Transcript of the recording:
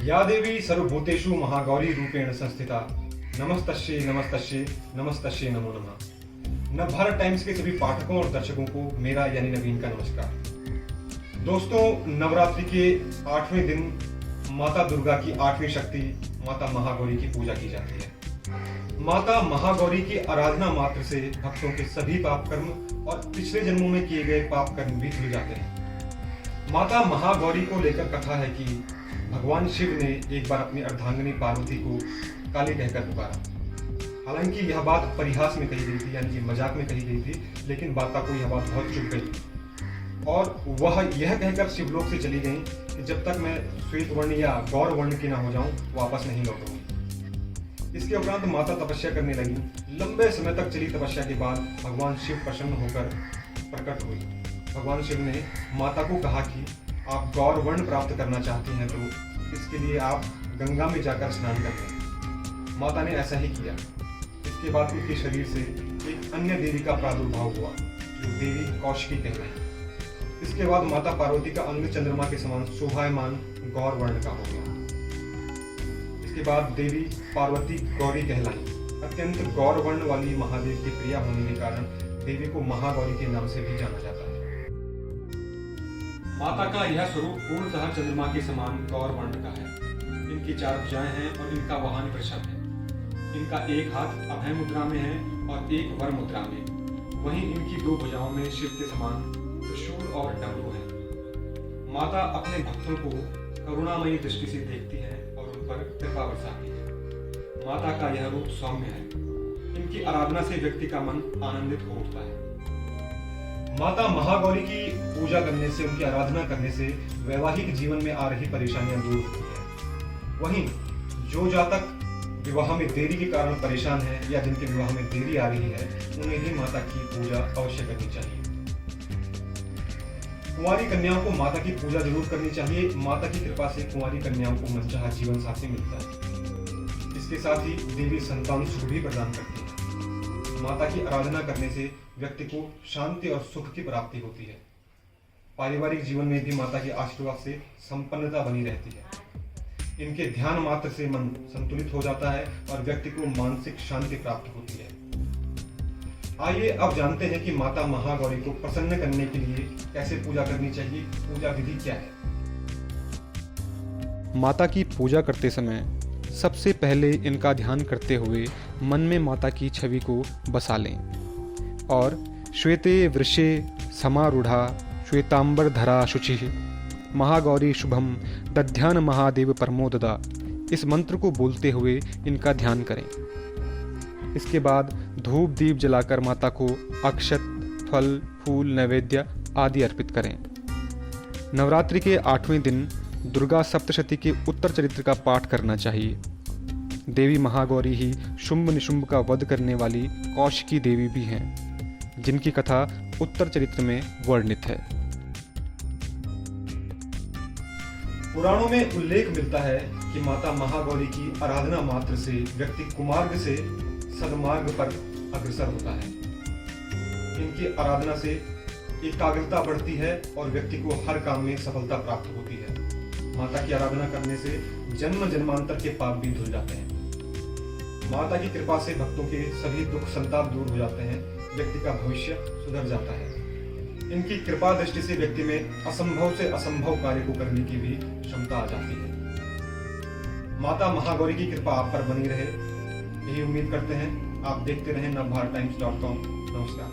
या देवी सर्वभूतेषु महागौरी रूपेण संस्थिता नमस्तस्यै नमस्तस्यै नमस्तस्यै नमो नमः। नवभारत टाइम्स के सभी पाठकों और दर्शकों को मेरा यानी नवीन का नमस्कार। दोस्तों, नवरात्रि के 8वें दिन माता दुर्गा की 8वीं शक्ति माता महागौरी की पूजा की जाती है। माता महागौरी की आराधना मात्र से भक्तों के सभी पाप कर्म और पिछले जन्मों में किए गए पाप कर्म भी धुल जाते हैं। माता महागौरी को लेकर कथा है कि भगवान शिव ने एक बार अपनी अर्धांगिनी पार्वती को काली कहकर पुकारा। हालांकि यह बात परिहास में कही गई थी, यानी कि मजाक में कही गई थी, लेकिन माता को यह बात बहुत चुभ गई और वह यह कहकर शिवलोक से चली गई कि जब तक मैं श्वेत वर्ण या गौर वर्ण की ना हो जाऊं वापस नहीं लौटूंगी। इसके उपरांत माता तपस्या करने लगी। लंबे समय तक चली तपस्या के बाद भगवान शिव प्रसन्न होकर प्रकट हुई। भगवान शिव ने माता को कहा कि आप गौर वर्ण प्राप्त करना चाहती हैं तो इसके लिए आप गंगा में जाकर स्नान कर लें। माता ने ऐसा ही किया। इसके बाद उनके शरीर से एक अन्य देवी का प्रादुर्भाव हुआ जो देवी कौशिकी कहलाई। इसके बाद माता पार्वती का अंग चंद्रमा के समान शोभायमान गौर वर्ण का हो गया। इसके बाद देवी पार्वती गौरी कहलाई। अत्यंत गौर वर्ण वाली महादेव की प्रिया होने के कारण देवी को महागौरी के नाम से भी जाना जाता है। माता का यह स्वरूप पूर्णतः चंद्रमा के समान गौर वर्ण का है। इनकी 4 भुजाएं हैं और इनका वाहन वृषभ है। इनका एक हाथ अभय मुद्रा में है और एक वर मुद्रा में। वहीं इनकी 2 भुजाओं में शिव के समान त्रिशूल और डमरू है। माता अपने भक्तों को करुणामयी दृष्टि से देखती है और उन पर कृपा बरसाती है। माता का यह रूप सौम्य है। इनकी आराधना से व्यक्ति का मन आनंदित हो उठता है। माता महागौरी की पूजा करने से, उनकी आराधना करने से वैवाहिक जीवन में आ रही परेशानियां दूर होती है। वहीं जो जातक विवाह में देरी के कारण परेशान है या जिनके विवाह में देरी आ रही है, उन्हें भी माता की पूजा अवश्य करनी चाहिए। कुंवारी कन्याओं को माता की पूजा जरूर करनी चाहिए। माता की कृपा से कुंवारी कन्याओं को मनचाहा जीवन साथी मिलता है। इसके साथ ही देवी संतान सुख भी प्रदान करती है। माता की आराधना करने से व्यक्ति को शांति और सुख की प्राप्ति होती है। पारिवारिक जीवन में भी माता के आशीर्वाद से संपन्नता बनी रहती है। इनके ध्यान मात्र से मन संतुलित हो जाता है और व्यक्ति को मानसिक शांति प्राप्त होती है। आइए अब जानते हैं कि माता महागौरी को प्रसन्न करने के लिए कैसे पूजा करनी चाहिए। पूजा विधि क्या है? माता की पूजा करते समय सबसे पहले इनका ध्यान करते हुए मन में माता की छवि को बसा लें और श्वेते वृषे समारूढ़ा श्वेतांबर धरा शुचि महागौरी शुभम दध्यान महादेव परमोददा, इस मंत्र को बोलते हुए इनका ध्यान करें। इसके बाद धूप दीप जलाकर माता को अक्षत, फल, फूल, नैवेद्य आदि अर्पित करें। नवरात्रि के 8वें दिन दुर्गा सप्तशती के उत्तर चरित्र का पाठ करना चाहिए। देवी महागौरी ही शुंभ निशुंभ का वध करने वाली कौशिकी देवी भी हैं, जिनकी कथा उत्तर चरित्र में वर्णित है। पुराणों में उल्लेख मिलता है कि माता महागौरी की आराधना मात्र से व्यक्ति कुमार्ग से सदमार्ग पर अग्रसर होता है। इनकी आराधना से एकाग्रता बढ़ती है और व्यक्ति को हर काम में सफलता प्राप्त होती है। माता की आराधना करने से जन्म जन्मांतर के पाप भी धुल जाते हैं। माता की कृपा से भक्तों के सभी दुख संताप दूर हो जाते हैं। व्यक्ति का भविष्य सुधर जाता है। इनकी कृपा दृष्टि से व्यक्ति में असंभव से असंभव कार्य को करने की भी क्षमता आ जाती है। माता महागौरी की कृपा आप पर बनी रहे, यही उम्मीद करते हैं। आप देखते रहें navbharattimes.com। नमस्कार।